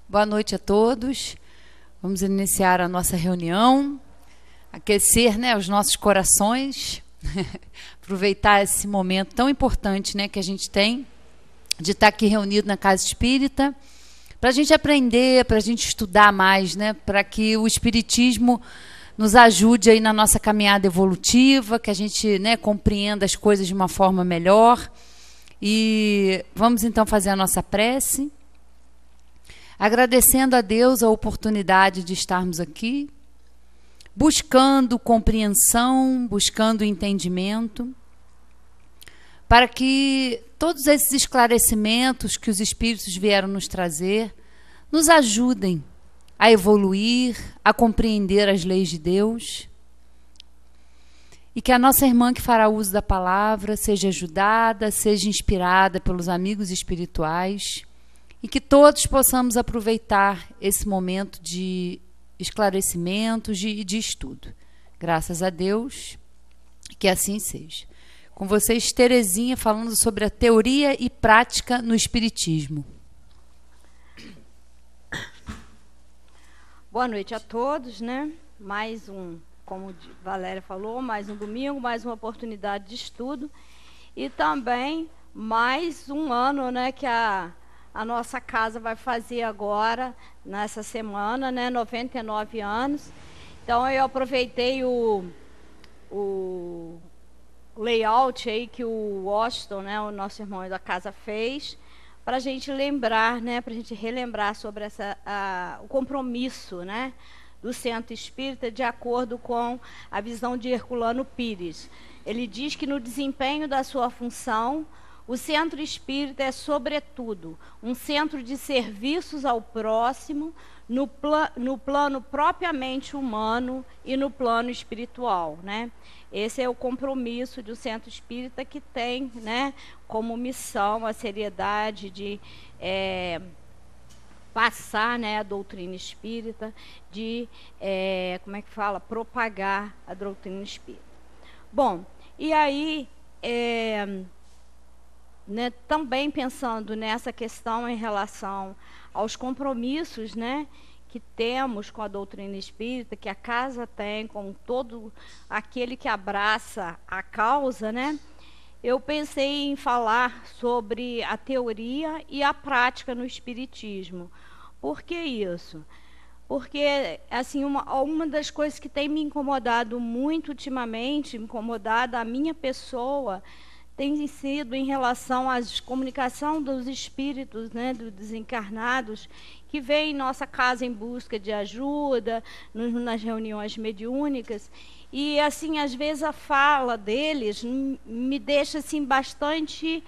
Boa noite a todos. Vamos iniciar a nossa reunião, aquecer, os nossos corações, aproveitar esse momento tão importante, que a gente tem de estar aqui reunido na Casa Espírita, para a gente aprender, para a gente estudar mais, para que o Espiritismo nos ajude aí na nossa caminhada evolutiva, que a gente compreenda as coisas de uma forma melhor. E vamos então fazer a nossa prece, agradecendo a Deus a oportunidade de estarmos aqui, buscando compreensão, buscando entendimento, para que todos esses esclarecimentos que os Espíritos vieram nos trazer nos ajudem a evoluir, a compreender as leis de Deus, e que a nossa irmã que fará uso da palavra seja ajudada, seja inspirada pelos amigos espirituais, e que todos possamos aproveitar esse momento de esclarecimento e de estudo. Graças a Deus, que assim seja. Com vocês, Terezinha, falando sobre a teoria e prática no Espiritismo. Boa noite a todos, Mais um, como a Valéria falou, mais um domingo, mais uma oportunidade de estudo. E também mais um ano, que a nossa casa vai fazer agora, nessa semana, 99 anos. Então, eu aproveitei o layout aí que o Washington, o nosso irmão da casa, fez, para a gente lembrar, para a gente relembrar sobre o compromisso, do Centro Espírita, de acordo com a visão de Herculano Pires. Ele diz que no desempenho da sua função, o Centro Espírita é, sobretudo, um centro de serviços ao próximo, no plano propriamente humano e no plano espiritual, Esse é o compromisso do Centro Espírita, que tem, como missão a seriedade de passar, a doutrina espírita, de, propagar a doutrina espírita. Bom, e aí, também pensando nessa questão em relação aos compromissos, que temos com a doutrina espírita, que a casa tem, com todo aquele que abraça a causa, eu pensei em falar sobre a teoria e a prática no espiritismo. Por que isso? Porque, assim, uma das coisas que tem me incomodado muito ultimamente, incomodado a minha pessoa, tem sido em relação à comunicação dos espíritos, dos desencarnados, que vêm em nossa casa em busca de ajuda, nas reuniões mediúnicas. E, assim, às vezes a fala deles me deixa, assim, bastante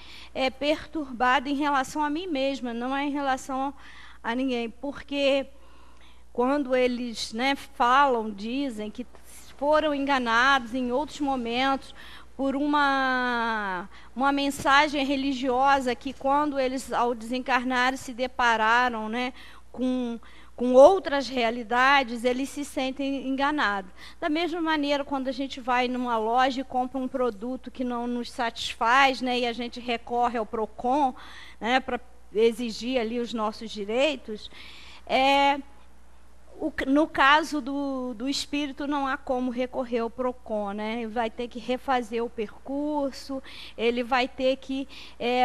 perturbada em relação a mim mesma, não é em relação a ninguém. Porque quando eles falam, dizem que foram enganados em outros momentos por uma mensagem religiosa, que quando eles, ao desencarnar, se depararam com outras realidades, eles se sentem enganados. Da mesma maneira, quando a gente vai numa loja e compra um produto que não nos satisfaz, e a gente recorre ao PROCON, para exigir ali os nossos direitos, no caso do espírito, não há como recorrer ao PROCON, Ele vai ter que refazer o percurso, ele vai ter que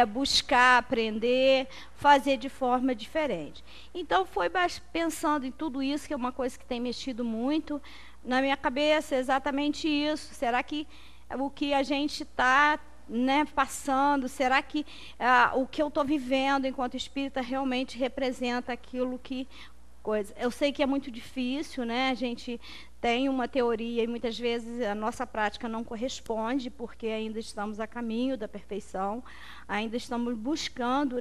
buscar aprender, fazer de forma diferente. Então, foi pensando em tudo isso, que é uma coisa que tem mexido muito na minha cabeça, exatamente isso. Será que o que a gente está passando, será que o que eu estou vivendo enquanto espírita realmente representa aquilo que... Eu sei que é muito difícil, a gente tem uma teoria e muitas vezes a nossa prática não corresponde, porque ainda estamos a caminho da perfeição, ainda estamos buscando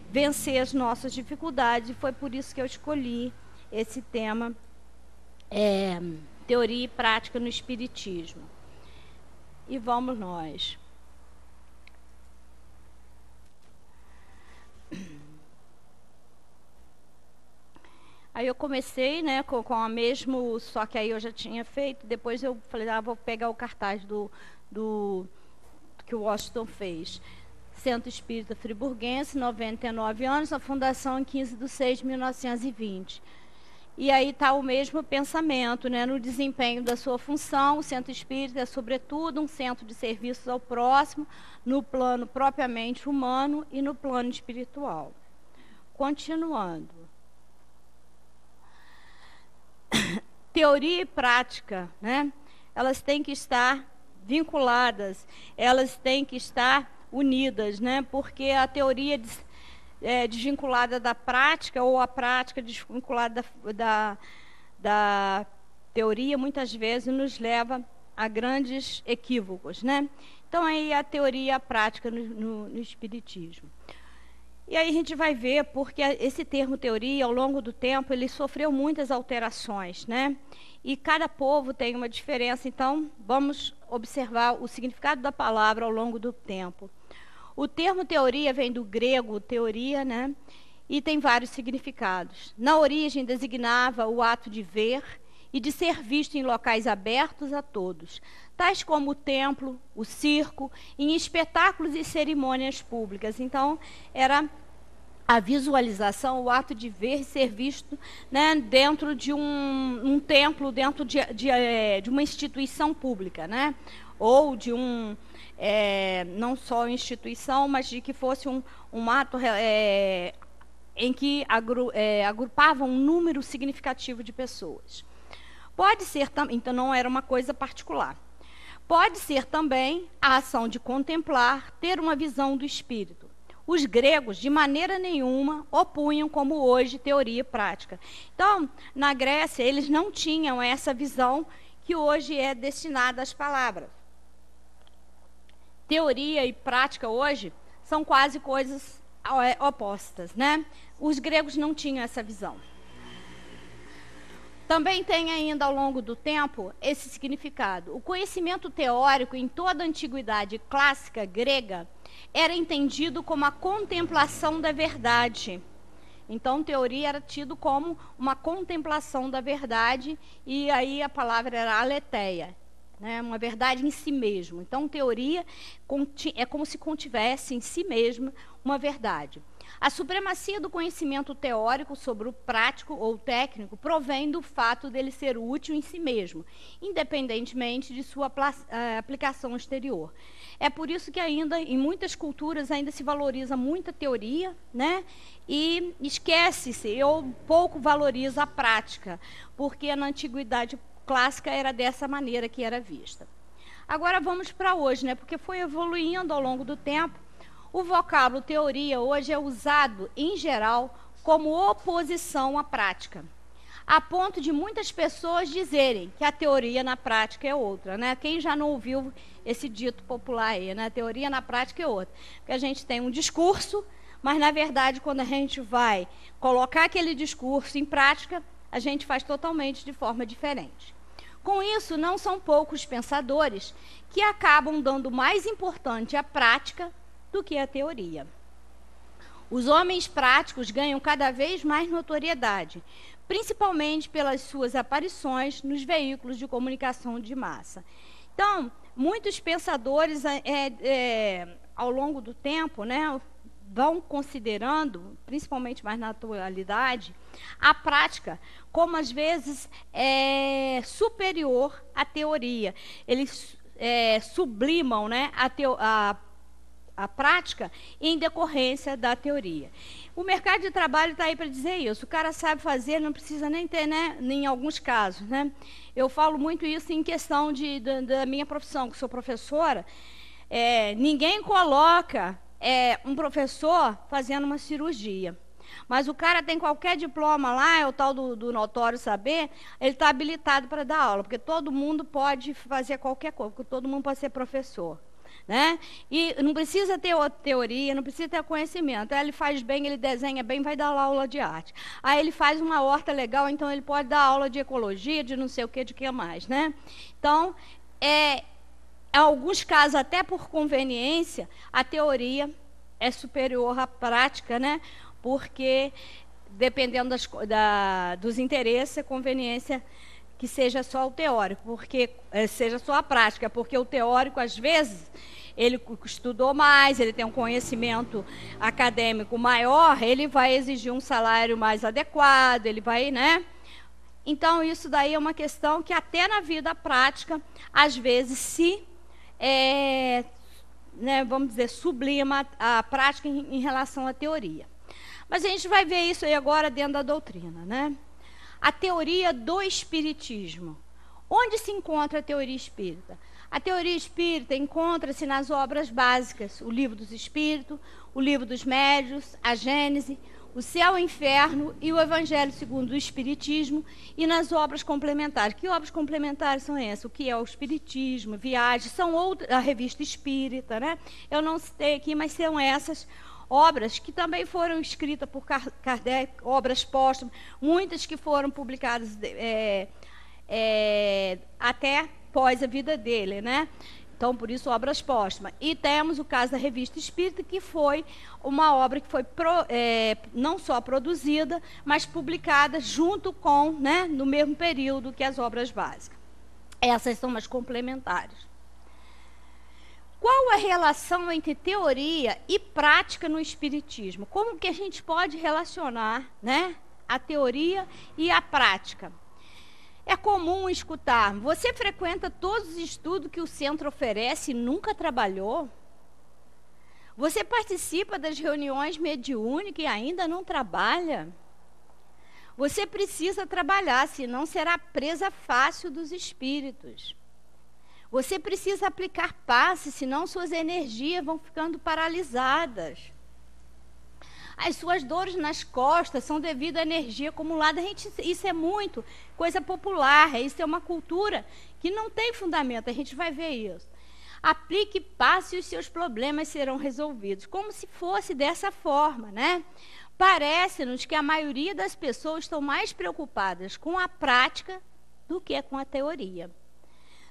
vencer as nossas dificuldades, e foi por isso que eu escolhi esse tema, teoria e prática no Espiritismo. E vamos nós. Aí eu comecei, com a mesmo, só que aí eu já tinha feito, depois eu falei, vou pegar o cartaz do que o Washington fez. Centro Espírita Friburguense, 99 anos, a fundação em 15/6/1920. E aí está o mesmo pensamento, né? No desempenho da sua função, o Centro Espírita é, sobretudo, um centro de serviços ao próximo, no plano propriamente humano e no plano espiritual. Continuando. Teoria e prática, né? Elas têm que estar vinculadas, elas têm que estar unidas, né? Porque a teoria desvinculada da prática, ou a prática desvinculada da teoria, muitas vezes nos leva a grandes equívocos, né? Então, aí a teoria e a prática no Espiritismo. E aí a gente vai ver, porque esse termo teoria, ao longo do tempo, ele sofreu muitas alterações, né? E cada povo tem uma diferença, então vamos observar o significado da palavra ao longo do tempo. O termo teoria vem do grego teoria, né? E tem vários significados. Na origem designava o ato de ver e de ser visto em locais abertos a todos, tais como o templo, o circo, em espetáculos e cerimônias públicas. Então, era a visualização, o ato de ver e ser visto, né, dentro de um templo, dentro de uma instituição pública, né? Ou de não só instituição, mas de que fosse um ato em que agrupava um número significativo de pessoas. Pode ser também, então não era uma coisa particular. Pode ser também a ação de contemplar, ter uma visão do espírito. Os gregos, de maneira nenhuma, opunham, como hoje, teoria e prática. Então, na Grécia, eles não tinham essa visão que hoje é destinada às palavras. Teoria e prática hoje são quase coisas opostas, né? Os gregos não tinham essa visão. Também tem ainda, ao longo do tempo, esse significado. O conhecimento teórico, em toda a antiguidade clássica grega, era entendido como a contemplação da verdade. Então, teoria era tido como uma contemplação da verdade, e aí a palavra era aletheia, né? Uma verdade em si mesmo. Então, teoria é como se contivesse em si mesma uma verdade. A supremacia do conhecimento teórico sobre o prático ou técnico provém do fato dele ser útil em si mesmo, independentemente de sua aplicação exterior. É por isso que ainda, em muitas culturas, ainda se valoriza muita teoria, né? E esquece-se, ou pouco valoriza a prática, porque na antiguidade clássica era dessa maneira que era vista. Agora vamos para hoje, né? Porque foi evoluindo ao longo do tempo. O vocábulo teoria hoje é usado, em geral, como oposição à prática, a ponto de muitas pessoas dizerem que a teoria na prática é outra, né? Quem já não ouviu esse dito popular aí, né? A teoria na prática é outra. Porque a gente tem um discurso, mas, na verdade, quando a gente vai colocar aquele discurso em prática, a gente faz totalmente de forma diferente. Com isso, não são poucos pensadores que acabam dando mais importância à prática do que a teoria. Os homens práticos ganham cada vez mais notoriedade, principalmente pelas suas aparições nos veículos de comunicação de massa. Então, muitos pensadores, ao longo do tempo, né, vão considerando, principalmente mais na atualidade, a prática como, às vezes, superior à teoria. Eles sublimam, né, a prática em decorrência da teoria. O mercado de trabalho está aí para dizer isso. O cara sabe fazer, não precisa nem ter, né, em alguns casos, né? Eu falo muito isso em questão da minha profissão, que sou professora. Ninguém coloca um professor fazendo uma cirurgia. Mas o cara tem qualquer diploma lá, é o tal do notório saber, ele está habilitado para dar aula, porque todo mundo pode fazer qualquer coisa, porque todo mundo pode ser professor. Né? E não precisa ter teoria, não precisa ter conhecimento. Aí ele faz bem, ele desenha bem, vai dar lá aula de arte. Aí ele faz uma horta legal, então ele pode dar aula de ecologia, de não sei o que, de que mais, né? Então, em alguns casos, até por conveniência, a teoria é superior à prática, né? Porque, dependendo dos interesses, a conveniência que seja só o teórico, porque seja só a prática, porque o teórico, às vezes, ele estudou mais, ele tem um conhecimento acadêmico maior, ele vai exigir um salário mais adequado, ele vai, né? Então, isso daí é uma questão que até na vida prática, às vezes, né, vamos dizer, sublima a prática em relação à teoria. Mas a gente vai ver isso aí agora dentro da doutrina, né? A teoria do espiritismo. Onde se encontra a teoria espírita? A teoria espírita encontra-se nas obras básicas, o Livro dos Espíritos, o Livro dos Médiuns, a Gênese, o Céu e o Inferno e o Evangelho segundo o Espiritismo, e nas obras complementares. Que obras complementares são essas? O que é o Espiritismo, Viagem, são outras, a Revista Espírita, né? Eu não citei aqui, mas são essas obras que também foram escritas por Kardec, obras póstumas, muitas que foram publicadas até pós a vida dele, né? Então, por isso, obras póstumas. E temos o caso da Revista Espírita, que foi uma obra que foi não só produzida, mas publicada junto com, né, no mesmo período que as obras básicas. Essas são as complementares. Qual a relação entre teoria e prática no Espiritismo? Como que a gente pode relacionar, né, a teoria e a prática? É comum escutar: você frequenta todos os estudos que o centro oferece e nunca trabalhou? Você participa das reuniões mediúnicas e ainda não trabalha? Você precisa trabalhar, senão será presa fácil dos espíritos. Você precisa aplicar passe, senão suas energias vão ficando paralisadas. As suas dores nas costas são devido à energia acumulada. Isso é muito coisa popular, isso é uma cultura que não tem fundamento, a gente vai ver isso. Aplique passe e os seus problemas serão resolvidos. Como se fosse dessa forma, né? Parece-nos que a maioria das pessoas estão mais preocupadas com a prática do que com a teoria.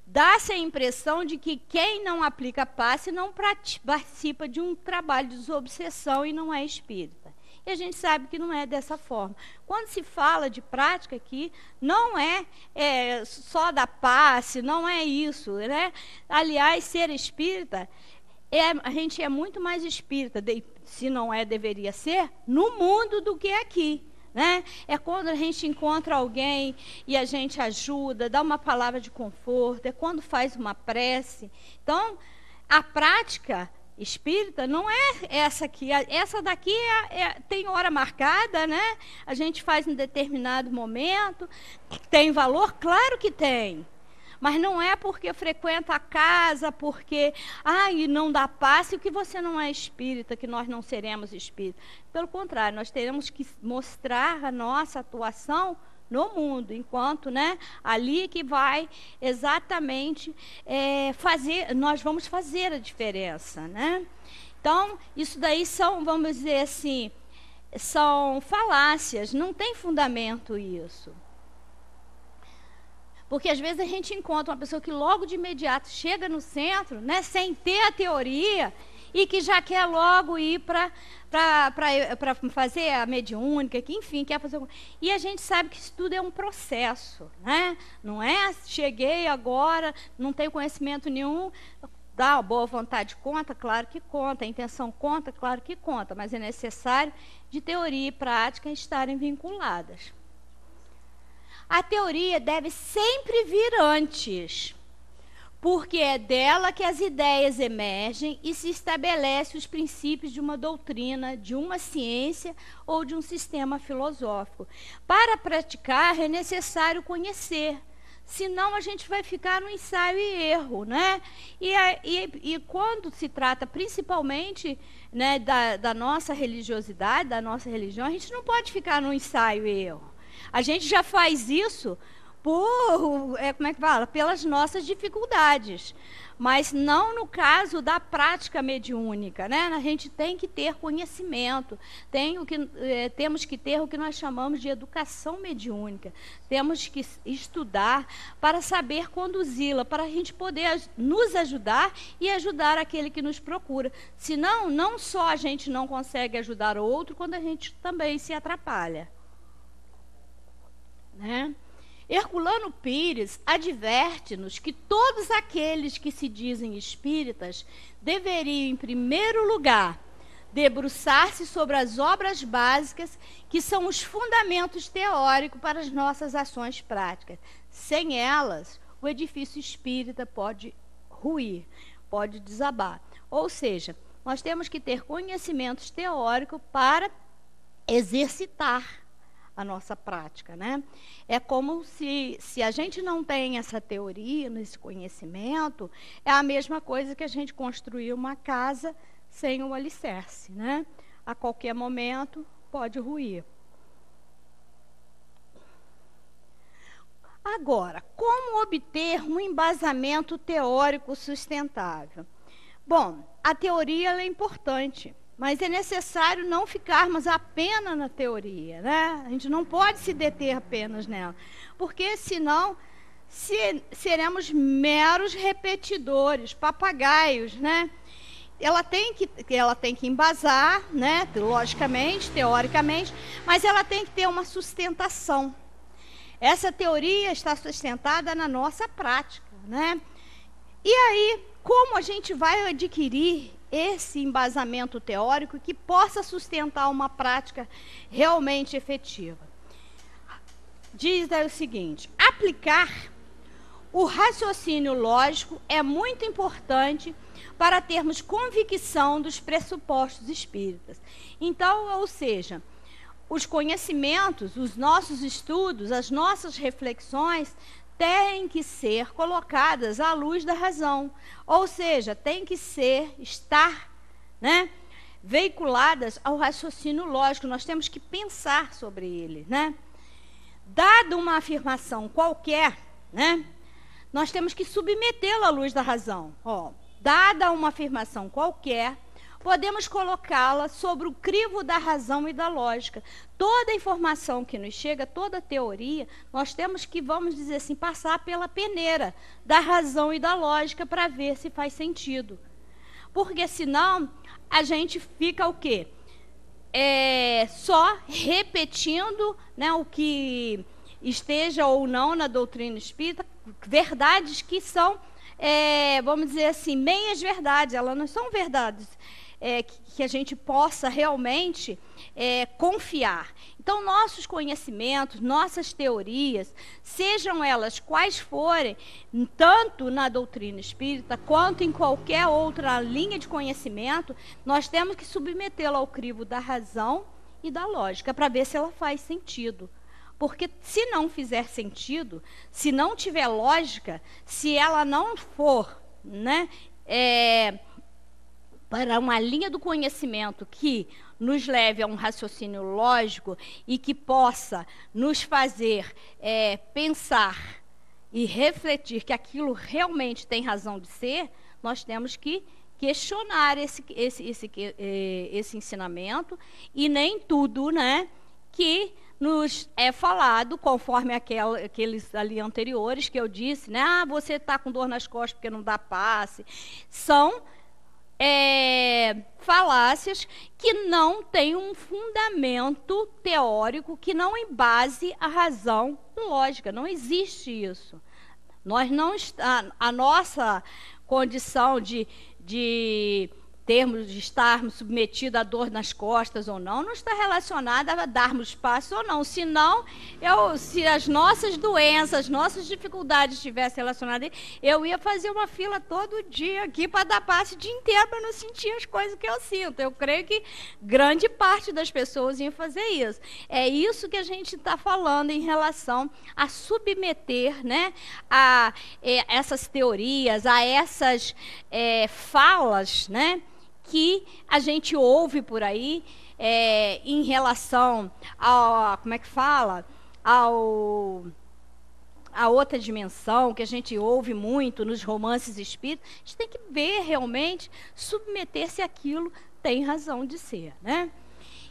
Dá-se a impressão de que quem não aplica passe não participa de um trabalho de desobsessão e não é espírita. E a gente sabe que não é dessa forma. Quando se fala de prática aqui, não é só da passe, não é isso, né? Aliás, ser espírita, a gente é muito mais espírita, se não deveria ser, no mundo do que aqui. Né? É quando a gente encontra alguém e a gente ajuda, dá uma palavra de conforto, é quando faz uma prece. Então, a prática espírita não é essa aqui. Essa daqui tem hora marcada, né? A gente faz em determinado momento. Tem valor? Claro que tem. Mas não é porque frequenta a casa, porque não dá passe, que você não é espírita, que nós não seremos espíritas. Pelo contrário, nós teremos que mostrar a nossa atuação no mundo, enquanto, né, ali que vai exatamente nós vamos fazer a diferença, né? Então, isso daí são, vamos dizer assim, são falácias, não tem fundamento isso. Porque às vezes a gente encontra uma pessoa que logo de imediato chega no centro, né, sem ter a teoria, e que já quer logo ir para fazer a mediúnica, que enfim, quer fazer. E a gente sabe que isso tudo é um processo, né? Não é cheguei agora, não tenho conhecimento nenhum. Dá a boa vontade conta? Claro que conta. A intenção conta? Claro que conta. Mas é necessário de teoria e prática estarem vinculadas. A teoria deve sempre vir antes, porque é dela que as ideias emergem e se estabelecem os princípios de uma doutrina, de uma ciência ou de um sistema filosófico. Para praticar é necessário conhecer, senão a gente vai ficar no ensaio e erro, né? E quando se trata principalmente, né, da nossa religiosidade, da nossa religião, a gente não pode ficar no ensaio e erro. A gente já faz isso pelas nossas dificuldades, mas não no caso da prática mediúnica, né? A gente tem que ter conhecimento, temos que ter o que nós chamamos de educação mediúnica, temos que estudar para saber conduzi-la, para a gente poder nos ajudar e ajudar aquele que nos procura. Senão, não só a gente não consegue ajudar o outro, quando a gente também se atrapalha. Né? Herculano Pires adverte-nos que todos aqueles que se dizem espíritas deveriam, em primeiro lugar, debruçar-se sobre as obras básicas, que são os fundamentos teóricos para as nossas ações práticas. Sem elas, o edifício espírita pode ruir, pode desabar. Ou seja, nós temos que ter conhecimentos teóricos para exercitar a nossa prática, né? É como se a gente não tem essa teoria, esse conhecimento, é a mesma coisa que a gente construir uma casa sem o alicerce, né? A qualquer momento pode ruir. Agora, como obter um embasamento teórico sustentável? Bom, a teoria ela é importante, mas é necessário não ficarmos apenas na teoria, né? A gente não pode se deter apenas nela, porque senão seremos meros repetidores, papagaios, né? Ela tem que embasar, né? Logicamente, teoricamente, mas ela tem que ter uma sustentação. Essa teoria está sustentada na nossa prática, né? E aí, como a gente vai adquirir esse embasamento teórico que possa sustentar uma prática realmente efetiva? Diz aí o seguinte: aplicar o raciocínio lógico é muito importante para termos convicção dos pressupostos espíritas. Então, ou seja, os conhecimentos, os nossos estudos, as nossas reflexões têm que ser colocadas à luz da razão. Ou seja, tem que estar, né, veiculadas ao raciocínio lógico. Nós temos que pensar sobre ele, né? Dada uma afirmação qualquer, né, nós temos que submetê-la à luz da razão. Dada uma afirmação qualquer, podemos colocá-la sobre o crivo da razão e da lógica. Toda informação que nos chega, toda teoria, nós temos que, vamos dizer assim, passar pela peneira da razão e da lógica para ver se faz sentido. Porque senão a gente fica o quê? Só repetindo, né, o que esteja ou não na doutrina espírita, verdades que são, vamos dizer assim, meias verdades. Elas não são verdades que a gente possa realmente confiar. Então, nossos conhecimentos, nossas teorias, sejam elas quais forem, tanto na doutrina espírita quanto em qualquer outra linha de conhecimento, nós temos que submetê-la ao crivo da razão e da lógica para ver se ela faz sentido. Porque se não fizer sentido, se não tiver lógica, se ela não for, né, para uma linha do conhecimento que nos leve a um raciocínio lógico e que possa nos fazer pensar e refletir que aquilo realmente tem razão de ser, nós temos que questionar esse ensinamento, e nem tudo, né, que nos é falado, conforme aqueles ali anteriores que eu disse, né? Você está com dor nas costas porque não dá passe. São falácias que não têm um fundamento teórico, que não embase a razão lógica. Não existe isso. A nossa condição de estarmos submetidos à dor nas costas ou não está relacionada a darmos passe ou não. Senão, se as nossas doenças, as nossas dificuldades estivessem relacionadas, eu ia fazer uma fila todo dia aqui para dar passe o dia inteiro para não sentir as coisas que eu sinto. Eu creio que grande parte das pessoas ia fazer isso. É isso que a gente está falando em relação a submeter, né, a essas teorias, a essas falas, né, que a gente ouve por aí em relação a, como é que fala? A outra dimensão, que a gente ouve muito nos romances espíritas. A gente tem que ver realmente, submeter-se àquilo tem razão de ser, né?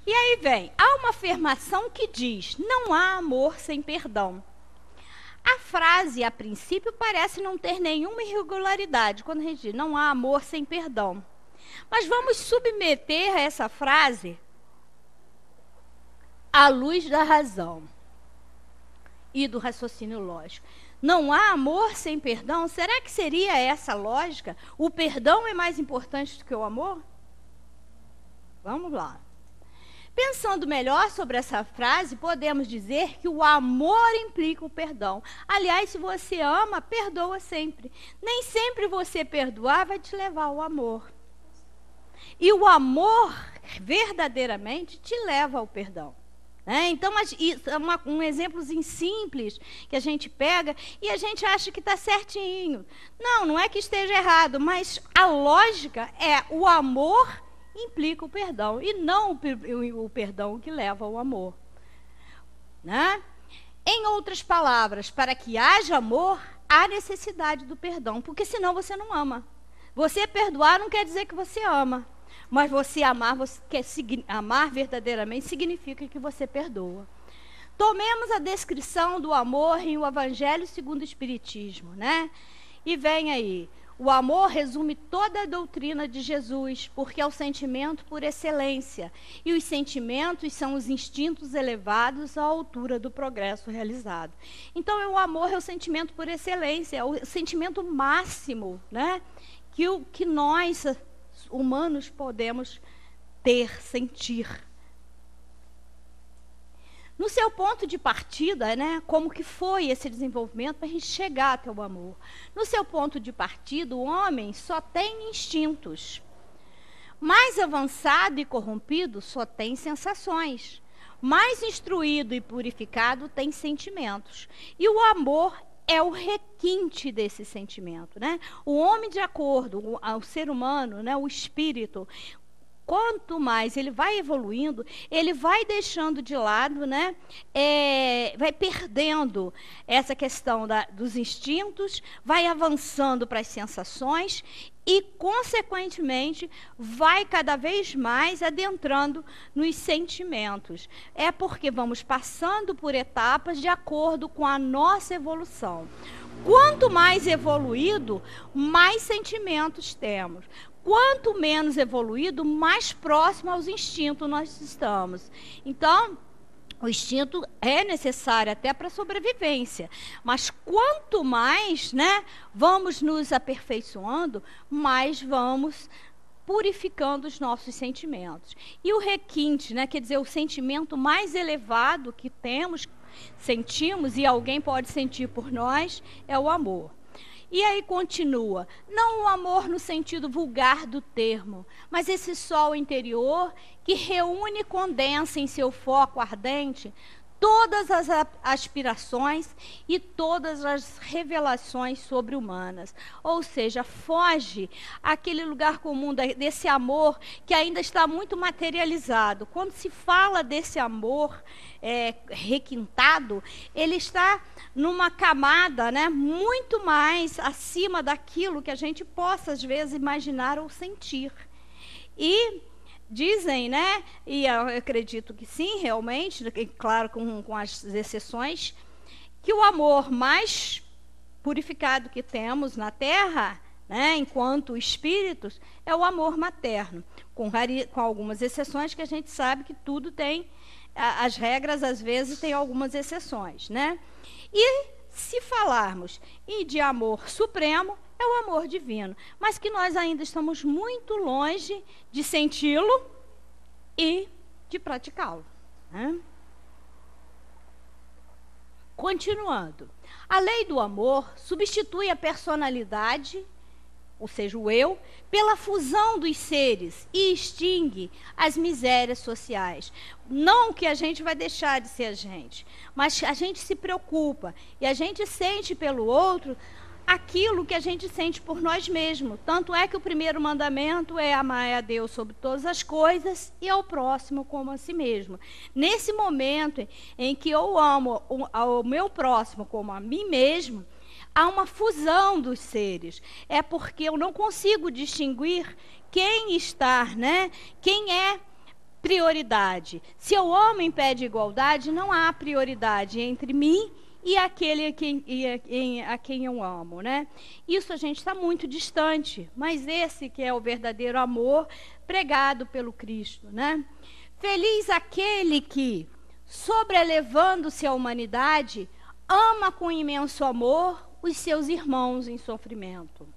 E aí há uma afirmação que diz: não há amor sem perdão. A frase, a princípio, parece não ter nenhuma irregularidade, quando a gente diz não há amor sem perdão. Mas vamos submeter essa frase à luz da razão. e do raciocínio lógico. Não há amor sem perdão? Será que seria essa a lógica? O perdão é mais importante do que o amor? Vamos lá. Pensando melhor sobre essa frase, podemos dizer que o amor implica o perdão. Aliás, se você ama, perdoa sempre. Nem sempre você perdoar vai te levar ao amor. E o amor, verdadeiramente, te leva ao perdão. Então, um exemplozinho simples que a gente pega e a gente acha que está certinho. Não é que esteja errado, mas a lógica é o amor implica o perdão e não o perdão que leva ao amor. Em outras palavras, para que haja amor, há necessidade do perdão, porque senão você não ama. Você perdoar não quer dizer que você ama. Mas você amar verdadeiramente significa que você perdoa. Tomemos a descrição do amor em o Evangelho segundo o Espiritismo, E vem aí. O amor resume toda a doutrina de Jesus, porque é o sentimento por excelência. E os sentimentos são os instintos elevados à altura do progresso realizado. Então, o amor é o sentimento por excelência, é o sentimento máximo, que nós humanos podemos sentir. No seu ponto de partida, como que foi esse desenvolvimento para a gente chegar até o amor? No seu ponto de partida, o homem só tem instintos. Mais avançado e corrompido só tem sensações. Mais instruído e purificado tem sentimentos. E o amor é o requinte desse sentimento, O homem, de acordo ao ser humano, o espírito, quanto mais ele vai evoluindo, ele vai deixando de lado, vai perdendo essa questão dos instintos, vai avançando para as sensações e, consequentemente, vai cada vez mais adentrando nos sentimentos. É porque vamos passando por etapas de acordo com a nossa evolução. Quanto mais evoluído, mais sentimentos temos. Quanto menos evoluído, mais próximo aos instintos nós estamos. Então, o instinto é necessário até para a sobrevivência. Mas quanto mais vamos nos aperfeiçoando, mais vamos purificando os nossos sentimentos. E o requinte, quer dizer, o sentimento mais elevado que sentimos e alguém pode sentir por nós, é o amor. E aí continua, não o amor no sentido vulgar do termo, mas esse sol interior que reúne e condensa em seu foco ardente todas as aspirações e todas as revelações sobre-humanas. Ou seja, foge àquele lugar comum desse amor que ainda está muito materializado. Quando se fala desse amor requintado, ele está numa camada muito mais acima daquilo que a gente possa, às vezes, imaginar ou sentir. E dizem, e eu acredito que sim, realmente, claro, com as exceções, que o amor mais purificado que temos na Terra, enquanto espíritos, é o amor materno, com algumas exceções que a gente sabe que tudo tem, as regras às vezes têm algumas exceções, E se falarmos de amor supremo, é o amor divino, mas que nós ainda estamos muito longe de senti-lo e de praticá-lo. Continuando, a lei do amor substitui a personalidade, ou seja, o eu, pela fusão dos seres e extingue as misérias sociais. Não que a gente vai deixar de ser a gente, mas a gente se preocupa e a gente sente pelo outro aquilo que a gente sente por nós mesmos. Tanto é que o primeiro mandamento é amar a Deus sobre todas as coisas e ao próximo como a si mesmo. Nesse momento em que eu amo ao meu próximo como a mim mesmo, há uma fusão dos seres. É porque eu não consigo distinguir quem está, quem é prioridade. Se eu amo em pé de igualdade, não há prioridade entre mim e aquele a quem eu amo, Isso a gente está muito distante, mas esse que é o verdadeiro amor pregado pelo Cristo, Feliz aquele que, sobrelevando-se à humanidade, ama com imenso amor os seus irmãos em sofrimento.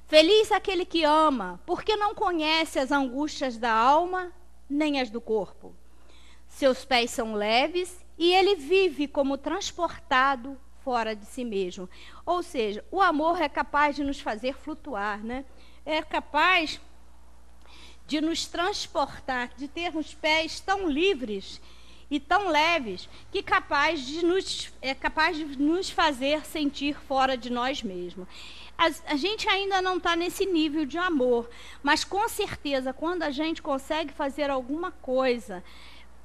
Feliz aquele que ama, porque não conhece as angústias da alma, nem as do corpo. Seus pés são leves e ele vive como transportado fora de si mesmo. Ou seja, o amor é capaz de nos fazer flutuar, né? É capaz de nos transportar, de termos pés tão livres e tão leves, que é capaz de nos fazer sentir fora de nós mesmos. A gente ainda não está nesse nível de amor, mas com certeza, quando a gente consegue fazer alguma coisa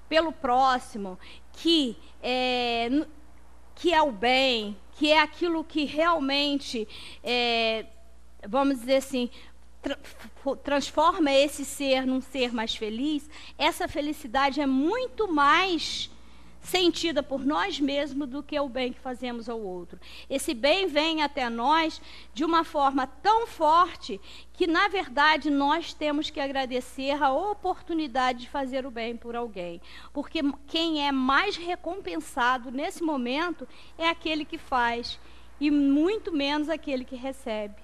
pelo próximo, que é o bem, que é aquilo que realmente, vamos dizer assim, transforma esse ser num ser mais feliz, essa felicidade é muito mais sentida por nós mesmos do que o bem que fazemos ao outro. Esse bem vem até nós de uma forma tão forte que, na verdade, nós temos que agradecer a oportunidade de fazer o bem por alguém. Porque quem é mais recompensado nesse momento é aquele que faz, e muito menos aquele que recebe.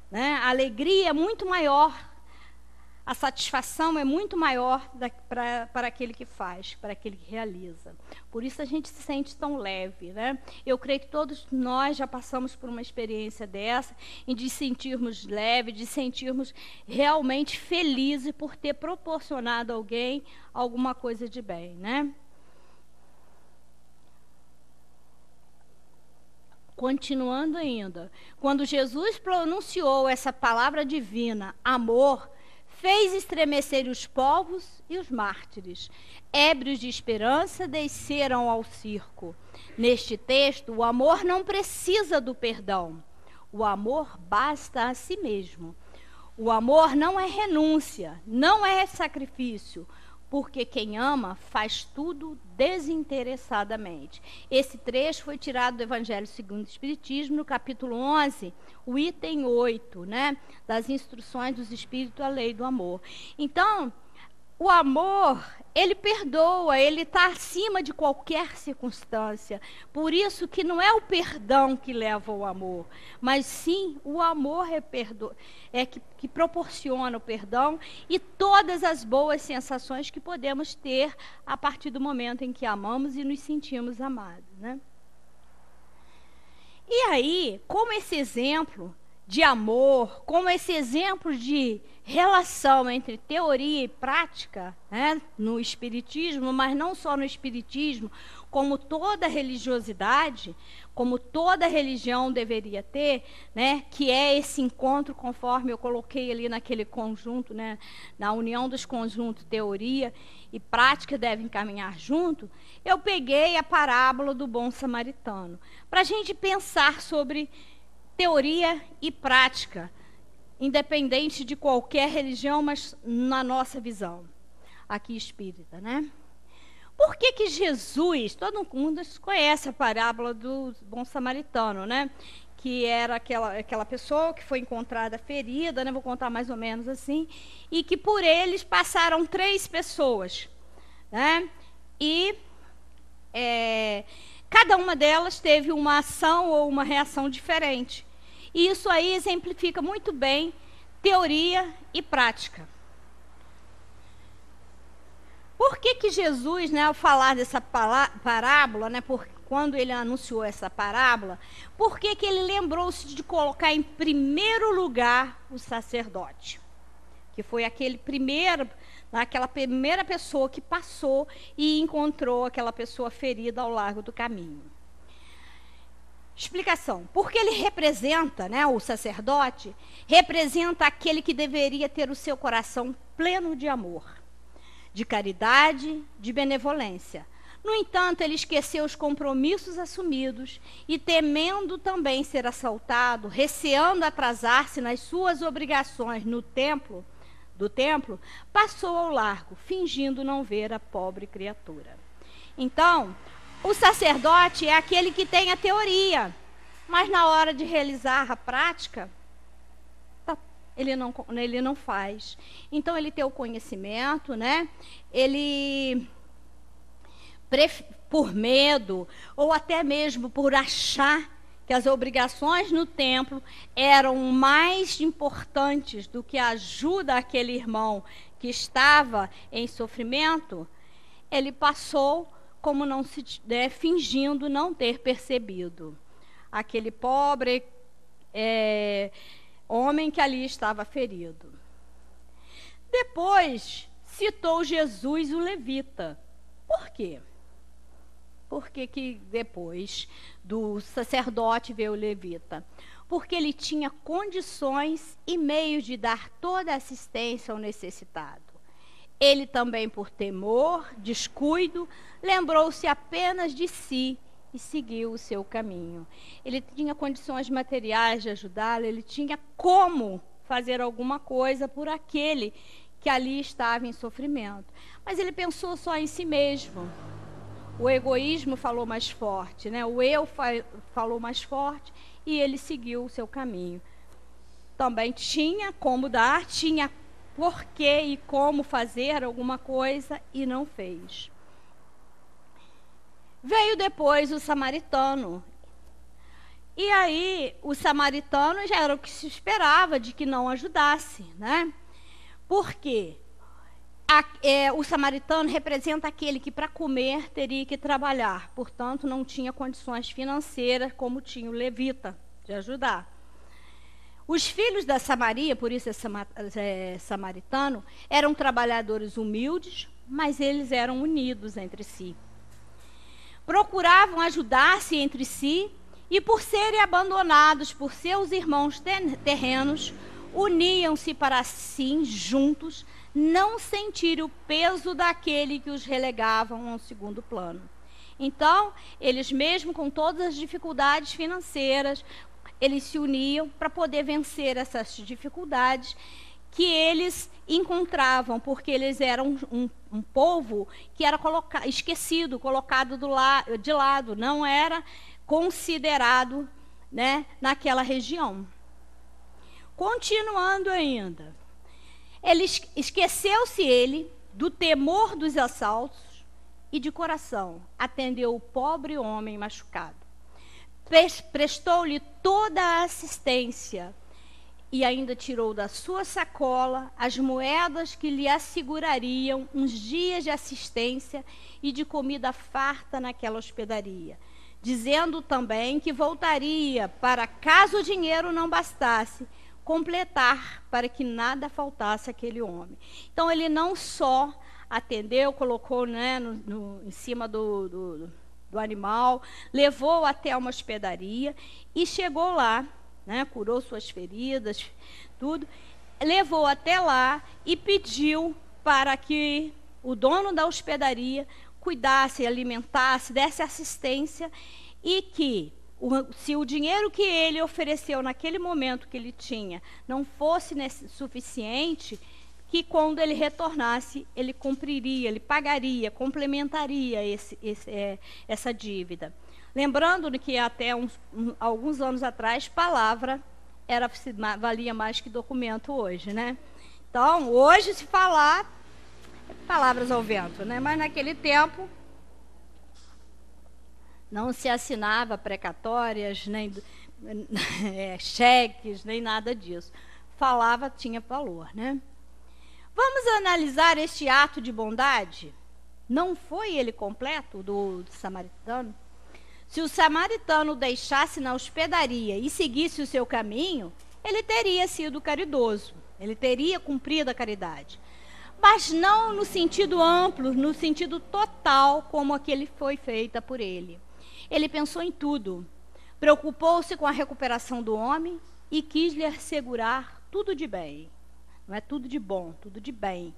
Né? A alegria é muito maior, a satisfação é muito maior para aquele que faz, para aquele que realiza. Por isso a gente se sente tão leve. Né? Eu creio que todos nós já passamos por uma experiência dessa, em de sentirmos leve, de sentirmos realmente felizes por ter proporcionado a alguém alguma coisa de bem. Né? Continuando ainda, quando Jesus pronunciou essa palavra divina, amor, fez estremecer os povos e os mártires. Ébrios de esperança, desceram ao circo. Neste texto, o amor não precisa do perdão. O amor basta a si mesmo. O amor não é renúncia, não é sacrifício, porque quem ama faz tudo desinteressadamente. Esse trecho foi tirado do Evangelho segundo o Espiritismo, no capítulo 11, o item 8, né, das instruções dos Espíritos à lei do amor. Então, o amor, ele perdoa, ele está acima de qualquer circunstância. Por isso que não é o perdão que leva ao amor, mas sim o amor que proporciona o perdão e todas as boas sensações que podemos ter a partir do momento em que amamos e nos sentimos amados. Né? E aí, como esse exemplo de amor, como esse exemplo de relação entre teoria e prática, né, no Espiritismo, mas não só no Espiritismo, como toda religiosidade, como toda religião deveria ter, né, que é esse encontro, conforme eu coloquei ali naquele conjunto, né, na união dos conjuntos teoria e prática devem caminhar junto, eu peguei a parábola do bom samaritano, para a gente pensar sobre teoria e prática, independente de qualquer religião, mas na nossa visão, aqui espírita, né? Por que Jesus, todo mundo conhece a parábola do bom samaritano, né? Que era aquela pessoa que foi encontrada ferida, né? Vou contar mais ou menos assim, e que por eles passaram 3 pessoas, né? E cada uma delas teve uma ação ou uma reação diferente. E isso aí exemplifica muito bem teoria e prática. Por que Jesus, né, ao falar dessa parábola, né, quando ele anunciou essa parábola, por que ele lembrou-se de colocar em primeiro lugar o sacerdote? Que foi aquela primeira pessoa que passou e encontrou aquela pessoa ferida ao largo do caminho. Explicação. Porque ele representa, né, o sacerdote, representa aquele que deveria ter o seu coração pleno de amor, de caridade, de benevolência. No entanto, ele esqueceu os compromissos assumidos e, temendo também ser assaltado, receando atrasar-se nas suas obrigações do templo, passou ao largo, fingindo não ver a pobre criatura. Então, o sacerdote é aquele que tem a teoria, mas na hora de realizar a prática, ele não faz. Então, ele tem o conhecimento, né? Ele, por medo, ou até mesmo por achar que as obrigações no templo eram mais importantes do que a ajuda àquele irmão que estava em sofrimento, ele passou como não se, fingindo não ter percebido aquele pobre homem que ali estava ferido. Depois citou Jesus o levita. Por quê? Por que depois do sacerdote veio o levita? Porque ele tinha condições e meios de dar toda a assistência ao necessitado. Ele também, por temor, descuido, lembrou-se apenas de si e seguiu o seu caminho. Ele tinha condições materiais de ajudá-lo, ele tinha como fazer alguma coisa por aquele que ali estava em sofrimento. Mas ele pensou só em si mesmo. O egoísmo falou mais forte, né? O eu falou mais forte e ele seguiu o seu caminho. Também tinha como dar, tinha porquê e como fazer alguma coisa e não fez. Veio depois o samaritano. E aí, o samaritano já era o que se esperava de que não ajudasse, né? Por quê? O samaritano representa aquele que para comer teria que trabalhar, portanto não tinha condições financeiras como tinha o levita de ajudar. Os filhos da Samaria, por isso é samaritano, eram trabalhadores humildes, mas eles eram unidos entre si. Procuravam ajudar-se entre si e, por serem abandonados por seus irmãos terrenos, uniam-se para assim, juntos, não sentir o peso daquele que os relegavam ao segundo plano. Então, eles mesmo com todas as dificuldades financeiras, eles se uniam para poder vencer essas dificuldades que eles encontravam, porque eles eram um povo que era esquecido, colocado de lado, não era considerado, né, naquela região. Continuando ainda, esqueceu-se do temor dos assaltos e de coração atendeu o pobre homem machucado. Prestou-lhe toda a assistência e ainda tirou da sua sacola as moedas que lhe assegurariam uns dias de assistência e de comida farta naquela hospedaria, dizendo também que voltaria para, caso o dinheiro não bastasse, completar para que nada faltasse àquele homem. Então ele não só atendeu, colocou, né, em cima do animal, levou até uma hospedaria e chegou lá, né, curou suas feridas, tudo, levou até lá e pediu para que o dono da hospedaria cuidasse, alimentasse, desse assistência e que se o dinheiro que ele ofereceu naquele momento que ele tinha não fosse suficiente, que quando ele retornasse, ele cumpriria, ele pagaria, complementaria essa dívida. Lembrando que até alguns anos atrás, palavra valia mais que documento hoje, né? Então, hoje se falar, palavras ao vento, né? Mas naquele tempo não se assinava precatórias, nem cheques, nem nada disso. Falava, tinha valor, né? Vamos analisar este ato de bondade? Não foi ele completo do samaritano? Se o samaritano deixasse na hospedaria e seguisse o seu caminho, ele teria sido caridoso, ele teria cumprido a caridade. Mas não no sentido amplo, no sentido total, como aquele foi feita por ele. Ele pensou em tudo, preocupou-se com a recuperação do homem e quis lhe assegurar tudo de bem. Não é tudo de bom, tudo de bem.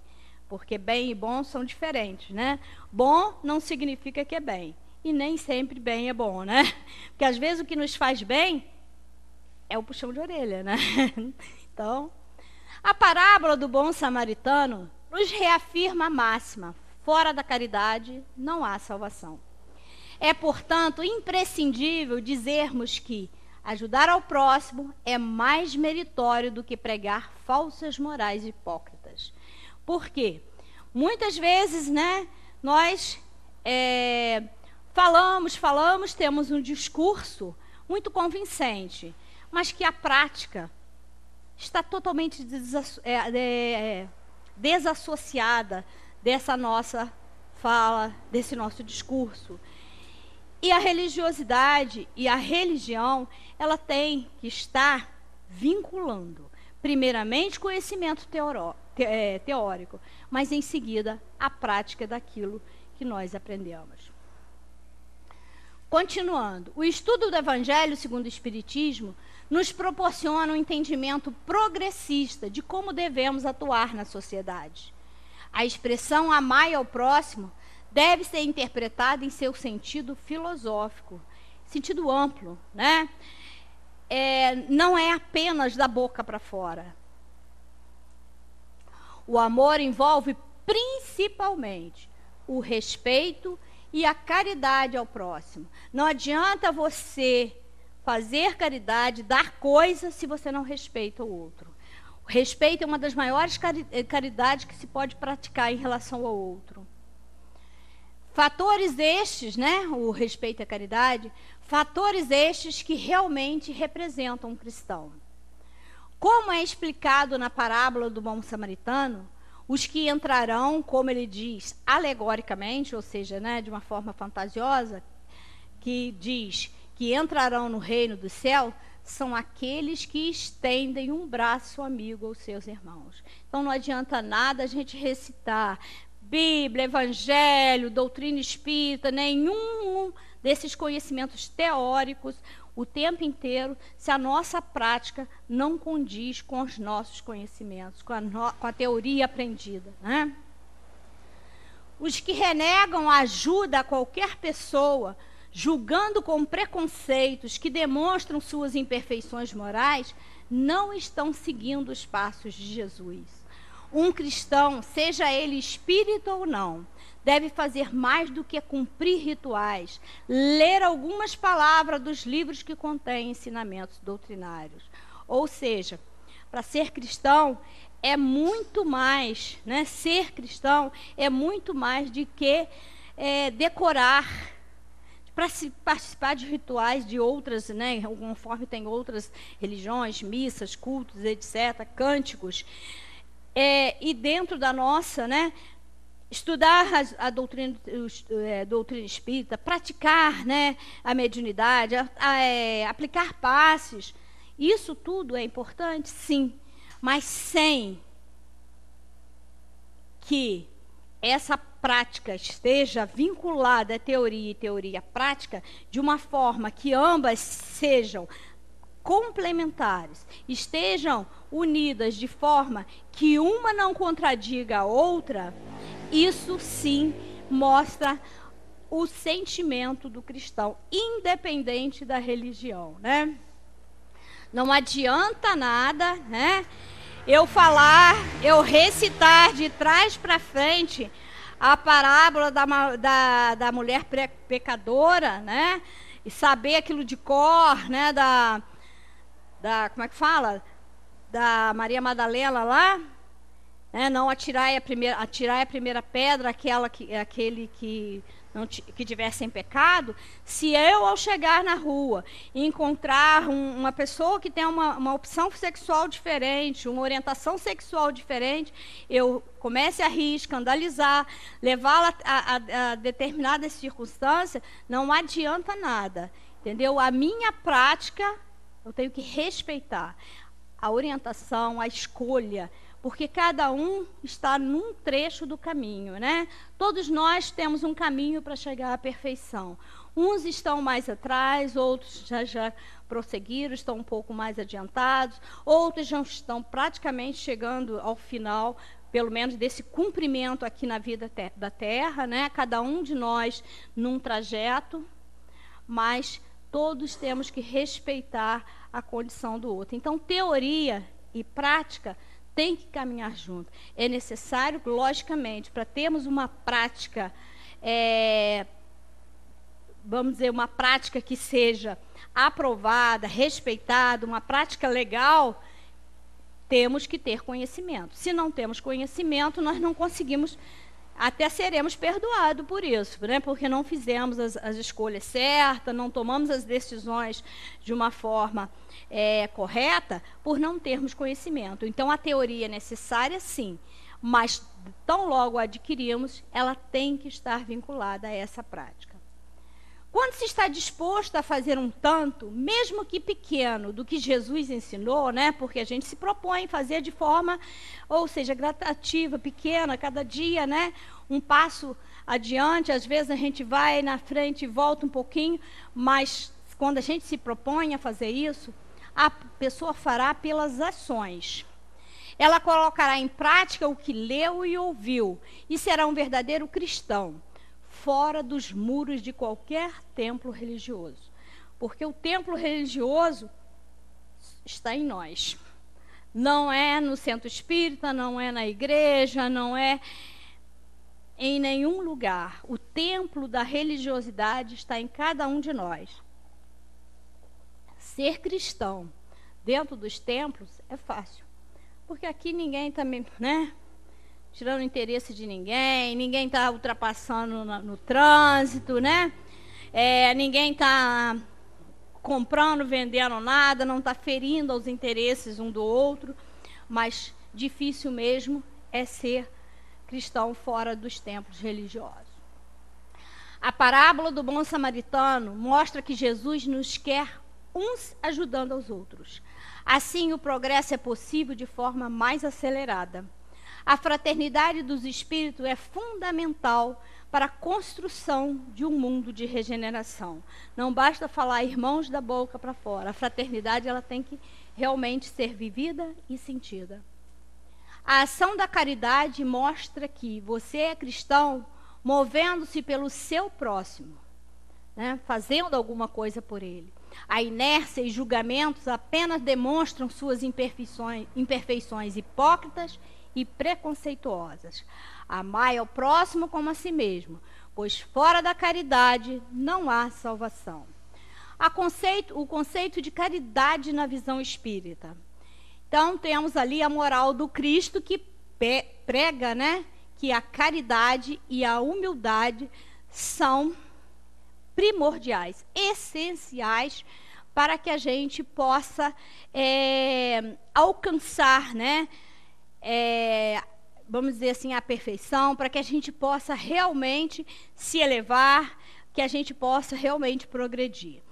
Porque bem e bom são diferentes, né? Bom não significa que é bem. E nem sempre bem é bom, né? Porque às vezes o que nos faz bem é o puxão de orelha, né? Então, a parábola do bom samaritano nos reafirma a máxima: fora da caridade não há salvação. É, portanto, imprescindível dizermos que ajudar ao próximo é mais meritório do que pregar falsas morais hipócritas. Por quê? Muitas vezes, né, nós Falamos, temos um discurso muito convincente, mas que a prática está totalmente desassociada dessa nossa fala, desse nosso discurso. E a religiosidade e a religião, ela tem que estar vinculando, primeiramente, conhecimento teórico, mas em seguida a prática daquilo que nós aprendemos. Continuando, o estudo do Evangelho segundo o Espiritismo nos proporciona um entendimento progressista de como devemos atuar na sociedade. A expressão amai ao próximo deve ser interpretada em seu sentido filosófico, sentido amplo, né? Não é apenas da boca para fora. O amor envolve principalmente o respeito e a caridade ao próximo. Não adianta você fazer caridade, dar coisas, se você não respeita o outro. O respeito é uma das maiores caridades que se pode praticar em relação ao outro. Fatores estes, né, o respeito e a caridade, fatores estes que realmente representam um cristão. Como é explicado na parábola do bom samaritano, os que entrarão, como ele diz, alegoricamente, ou seja, né, de uma forma fantasiosa, que diz que entrarão no reino do céu, são aqueles que estendem um braço amigo aos seus irmãos. Então não adianta nada a gente recitar Bíblia, Evangelho, doutrina espírita, nenhum desses conhecimentos teóricos o tempo inteiro, se a nossa prática não condiz com os nossos conhecimentos, com a teoria aprendida, né? Os que renegam a ajuda a qualquer pessoa, julgando com preconceitos que demonstram suas imperfeições morais, não estão seguindo os passos de Jesus. Um cristão, seja ele espírita ou não, deve fazer mais do que cumprir rituais, ler algumas palavras dos livros que contêm ensinamentos doutrinários. Ou seja, para ser cristão é muito mais, né? Ser cristão é muito mais de que decorar, para participar de rituais de outras, né? Conforme tem outras religiões, missas, cultos, etc., cânticos. E dentro da nossa, né? Estudar a doutrina espírita, praticar, né, a mediunidade, aplicar passes, isso tudo é importante, sim, mas sem que essa prática esteja vinculada à teoria e teoria prática de uma forma que ambas sejam complementares, estejam unidas de forma que uma não contradiga a outra, isso sim mostra o sentimento do cristão, independente da religião, né? Não adianta nada, né, eu recitar de trás para frente a parábola da mulher pecadora, né, e saber aquilo de cor, né, como é que fala? Da Maria Madalena lá, não atirai a primeira pedra, aquele que tiver sem pecado. Se eu, ao chegar na rua, encontrar uma pessoa que tem uma opção sexual diferente, uma orientação sexual diferente, eu comece a rir, escandalizar, levá-la a determinada circunstância, não adianta nada, entendeu? A minha prática, eu tenho que respeitar a orientação, a escolha, porque cada um está num trecho do caminho, né? Todos nós temos um caminho para chegar à perfeição. Uns estão mais atrás, outros já prosseguiram, estão um pouco mais adiantados, outros já estão praticamente chegando ao final, pelo menos desse cumprimento aqui na vida da Terra, né? Cada um de nós num trajeto, mas todos temos que respeitar a condição do outro. Então, teoria e prática tem que caminhar junto. É necessário, logicamente, para termos uma prática, vamos dizer, uma prática que seja aprovada, respeitada, uma prática legal, temos que ter conhecimento. Se não temos conhecimento, nós não conseguimos até seremos perdoados por isso, né? Porque não fizemos as escolhas certas, não tomamos as decisões de uma forma correta, por não termos conhecimento. Então, a teoria é necessária, sim, mas tão logo a adquirimos, ela tem que estar vinculada a essa prática. Quando se está disposto a fazer um tanto, mesmo que pequeno, do que Jesus ensinou, né? Porque a gente se propõe a fazer de forma, ou seja, gradativa, pequena, cada dia, né? Um passo adiante, às vezes a gente vai na frente e volta um pouquinho, mas quando a gente se propõe a fazer isso, a pessoa fará pelas ações. Ela colocará em prática o que leu e ouviu, e será um verdadeiro cristão, fora dos muros de qualquer templo religioso. Porque o templo religioso está em nós. Não é no centro espírita, não é na igreja, não é em nenhum lugar. O templo da religiosidade está em cada um de nós. Ser cristão dentro dos templos é fácil. Porque aqui ninguém está, né, tirando o interesse de ninguém está ultrapassando no trânsito, né? Ninguém está comprando, vendendo nada, não está ferindo aos interesses um do outro, mas difícil mesmo é ser cristão fora dos templos religiosos. A parábola do bom samaritano mostra que Jesus nos quer uns ajudando aos outros. Assim, o progresso é possível de forma mais acelerada. A fraternidade dos espíritos é fundamental para a construção de um mundo de regeneração. Não basta falar irmãos da boca para fora. A fraternidade ela tem que realmente ser vivida e sentida. A ação da caridade mostra que você é cristão movendo-se pelo seu próximo, né? Fazendo alguma coisa por ele. A inércia e julgamentos apenas demonstram suas imperfeições hipócritas e preconceituosas. Amai ao próximo como a si mesmo, pois fora da caridade não há salvação. O conceito de caridade na visão espírita. Então, temos ali a moral do Cristo que prega, né, que a caridade e a humildade são primordiais, essenciais para que a gente possa alcançar, né, vamos dizer assim, a perfeição, para que a gente possa realmente se elevar, que a gente possa realmente progredir.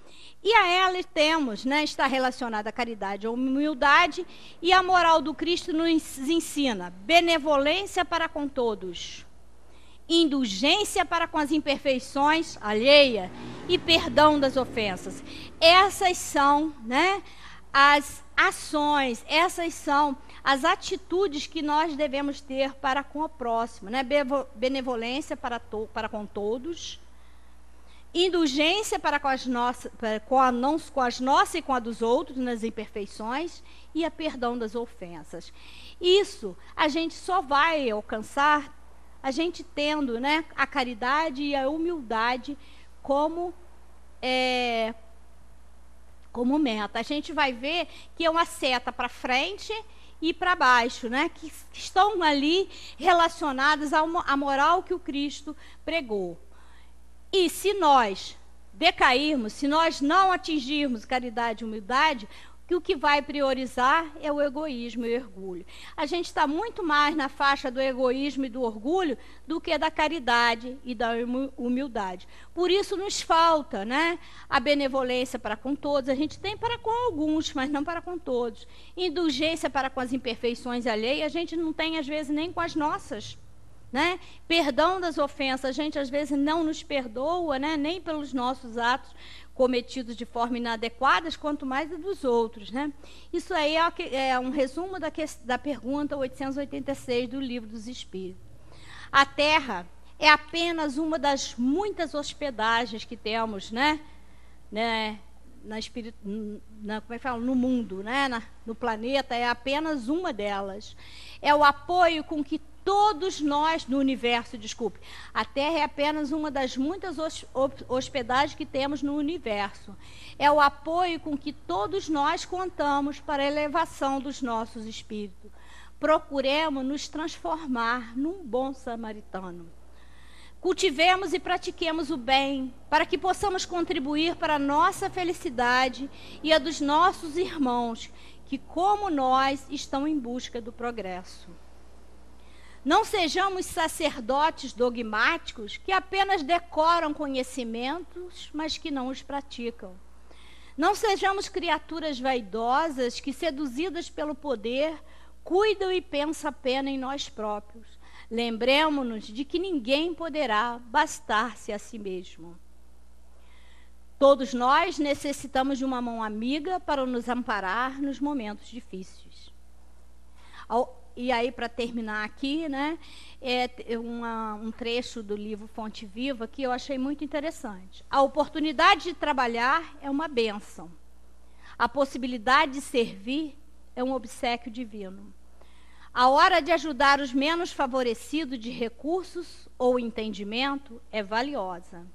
E a ela temos, né, está relacionada a caridade, a humildade, e a moral do Cristo nos ensina benevolência para com todos, indulgência para com as imperfeições alheias e perdão das ofensas. Essas são, né, as ações, essas são as atitudes que nós devemos ter para com o próximo, né? Benevolência para com todos, indulgência para com as nossas e com a dos outros nas imperfeições e a perdão das ofensas. Isso a gente só vai alcançar a gente tendo, né, a caridade e a humildade como meta. A gente vai ver que é uma seta para frente e para baixo, né, que estão ali relacionadas à moral que o Cristo pregou. E se nós decairmos, se nós não atingirmos caridade e humildade, que o que vai priorizar é o egoísmo e o orgulho. A gente está muito mais na faixa do egoísmo e do orgulho do que da caridade e da humildade. Por isso nos falta, né, a benevolência para com todos. A gente tem para com alguns, mas não para com todos. Indulgência para com as imperfeições alheias, a gente não tem às vezes nem com as nossas. Né? Perdão das ofensas, a gente às vezes não nos perdoa, né? Nem pelos nossos atos cometidos de forma inadequada, quanto mais dos outros, né? Isso aí é um resumo da pergunta 886 do Livro dos Espíritos. A Terra é apenas uma das muitas hospedagens que temos, né? Como é que fala? No mundo, né? No planeta, é apenas uma delas. É o apoio com que todos nós, no universo, desculpe, a Terra é apenas uma das muitas hospedagens que temos no universo. É o apoio com que todos nós contamos para a elevação dos nossos espíritos. Procuremos nos transformar num bom samaritano. Cultivemos e pratiquemos o bem, para que possamos contribuir para a nossa felicidade e a dos nossos irmãos, que, como nós, estão em busca do progresso. Não sejamos sacerdotes dogmáticos que apenas decoram conhecimentos, mas que não os praticam. Não sejamos criaturas vaidosas que, seduzidas pelo poder, cuidam e pensam apenas em nós próprios. Lembremos-nos de que ninguém poderá bastar-se a si mesmo. Todos nós necessitamos de uma mão amiga para nos amparar nos momentos difíceis. E aí, para terminar aqui, né, um trecho do livro Fonte Viva que eu achei muito interessante. A oportunidade de trabalhar é uma bênção. A possibilidade de servir é um obséquio divino. A hora de ajudar os menos favorecidos de recursos ou entendimento é valiosa.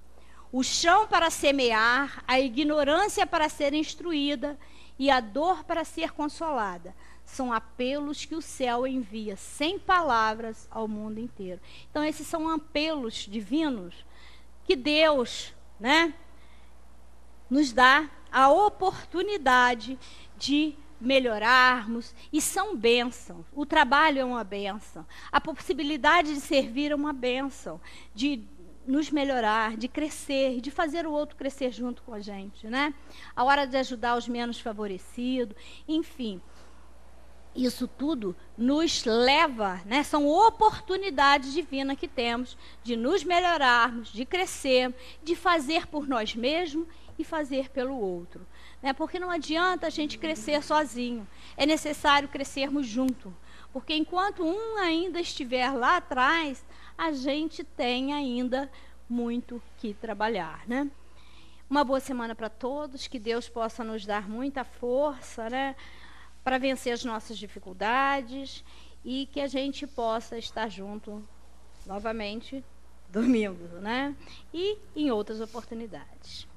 O chão para semear, a ignorância para ser instruída e a dor para ser consolada são apelos que o céu envia sem palavras ao mundo inteiro. Então, esses são apelos divinos que Deus, né, nos dá a oportunidade de melhorarmos, e são bênçãos. O trabalho é uma bênção. A possibilidade de servir é uma bênção, de nos melhorar, de crescer, de fazer o outro crescer junto com a gente, né? A hora de ajudar os menos favorecidos, enfim. Isso tudo nos leva, né? São oportunidades divinas que temos de nos melhorarmos, de crescer, de fazer por nós mesmos e fazer pelo outro. Né? Porque não adianta a gente crescer sozinho. É necessário crescermos juntos. Porque enquanto um ainda estiver lá atrás, a gente tem ainda muito que trabalhar, né? Uma boa semana para todos, que Deus possa nos dar muita força, né, para vencer as nossas dificuldades e que a gente possa estar junto novamente domingo, né? E em outras oportunidades.